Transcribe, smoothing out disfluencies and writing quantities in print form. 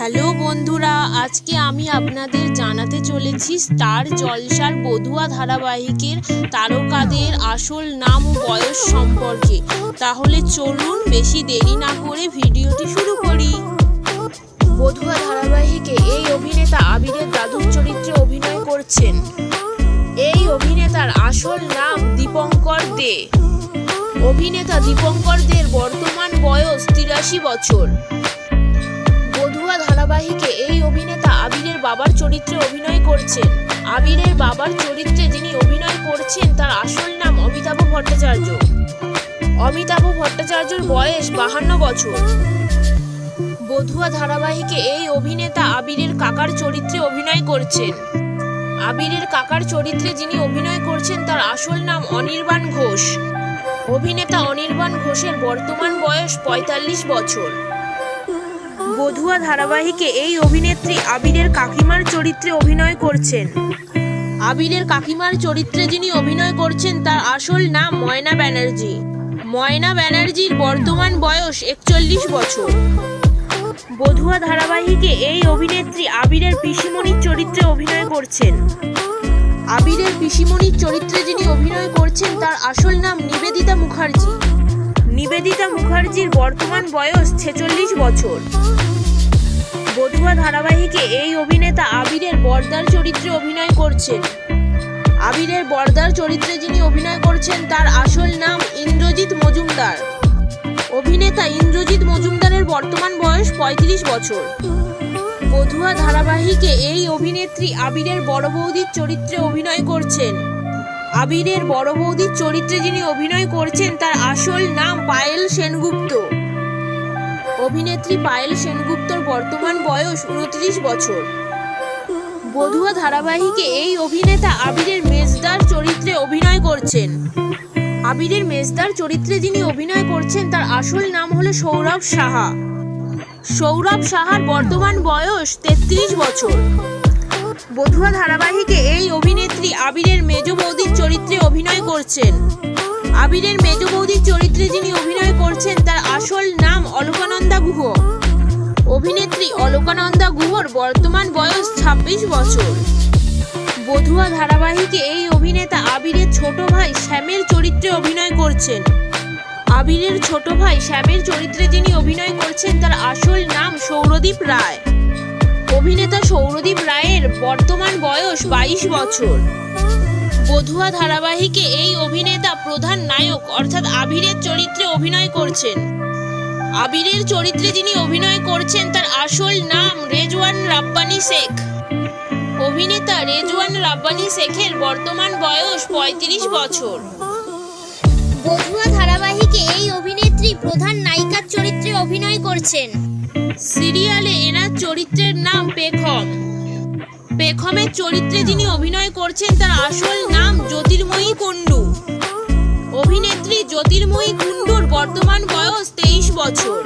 Hello বন্ধুরা, আজকে আমি আপনাদের জানাতে চলেছি স্টার জলসার বধুয়া ধারাবাহিকের তারকাদের আসল নাম ও বয়স সম্পর্কে। তাহলে চলুন বেশি দেরি না করে ভিডিওটি শুরু করি। বধুয়া ধারাবাহিকে এই অভিনেতা আবিরের দাদুর চরিত্রে অভিনয় করছেন। এই অভিনেতার আসল নাম দীপঙ্কর দে। অভিনেতা দীপঙ্কর দের বর্তমান বয়স 83 বছর। বধুয়া ধারাবাহিকে এই অভিনেতা আবিরের বাবার চরিত্রে অভিনয় করছেন। আবিরের বাবার চরিত্রে যিনি অভিনয় করছেন তার আসল নাম অমিতাভ ভট্টাচার্য। অমিতাভ ভট্টাচার্যর বয়স 52 বছর। বধুয়া ধারাবাহিকে এই অভিনেতা আবিরের কাকার চরিত্রে অভিনয় করছেন। আবিরের কাকার চরিত্রে যিনি অভিনয় করছেন তার আসল নাম অনির্বাণ ঘোষ। অভিনেতা অনির্বাণ ঘোষের বর্তমান বয়স 45 বছর। বধুয়া ধারাবাহিকে এই অভিনেত্রী আবিরের কাকিমার চরিত্রে অভিনয় করছেন। আবিরের কাকিমার চরিত্রে যিনি অভিনয় করছেন তার আসল নাম ময়না ব্যানার্জি। ময়না ব্যানার্জির বর্তমান বয়স 41 বছর। বধুয়া ধারাবাহিকে এই অভিনেত্রী আবিরের পিসিমণির চরিত্রে অভিনয় করছেন। আবিরের পিসিমণির চরিত্রে যিনি অভিনয় করছেন তার আসল নাম নিবেদিতা মুখার্জি। নিবেদিতা মুখার্জির বর্তমান বয়স 46 বছর। বধুয়া ধারাবাহিকে এই অভিনেতা আবিরের বর্দার চরিত্রে অভিনয় করছেন। আবিরের বর্দার চরিত্রে যিনি অভিনয় করছেন তার আসল নাম ইন্দ্রজিৎ মজুমদার। অভিনেতা ইন্দ্রজিৎ মজুমদারের বর্তমান বয়স 35 বছর। বধুয়া ধারাবাহিকে এই অভিনেত্রী আবিরের বড় বৌদির চরিত্রে অভিনয় করছেন। আবিরের বড় বৌদির চরিত্রে যিনি অভিনয় করছেন তার আসল নাম পায়েল সেনগুপ্ত। অভিনেত্রী পায়েল সেনগুপ্তর বর্তমান বয়স 29 বছর। বধুয়া ধারাবাহিকে এই অভিনেতা আবিরের মেজদার চরিত্রে অভিনয় করছেন। আবিরের মেজদার চরিত্রে যিনি অভিনয় করছেন তার আসল নাম হলো সৌরভ সাহা। সৌরভ সাহার বর্তমান বয়স 33 বছর। বধুয়া ধারাবাহিকে এই অভিনেত্রী আবিরের মেজ বৌদির চরিত্রে অভিনয় করছেন। আবিরের মেজ বৌদির চরিত্রে যিনি অভিনয় করছেন তার আসল নাম অলকানন্দা গুহ। অভিনেত্রী অলকানন্দা গুহর বর্তমান বয়স 26 বছর। বধুয়া ধারাবাহিকে এই অভিনেতা আবিরের ছোট ভাই শ্যামের চরিত্রে অভিনয় করছেন। আবিরের ছোট ভাই শ্যামের চরিত্রে যিনি অভিনয় করছেন তার আসল নাম সৌরদীপ রায়। অভিনেতা সৌরদীপ রায়ের বর্তমান বয়স 22 বছর। বধুয়া ধারাবাহিকে এই অভিনেতা প্রধান নায়ক অর্থাৎ আবিরের চরিত্রে অভিনয় করছেন। আবিরের চরিত্রে যিনি অভিনয় করছেন তার আসল নাম রেজওয়ান রাব্বানি শেখ। অভিনেতা রেজওয়ান রাব্বানি শেখের বর্তমান বয়স 35 বছর। বধুয়া ধারাবাহিকে এই অভিনেত্রী প্রধান নায়িকার চরিত্রে অভিনয় করছেন। সিরিয়ালে এনার চরিত্রের নাম পেখম। পেখমের চরিত্রে যিনি অভিনয় করছেন তার আসল নাম জ্যোতির্ময়ী কুণ্ডু। অভিনেত্রী জ্যোতির্ময়ী কুণ্ডুর বর্তমান বয়স 23 বছর।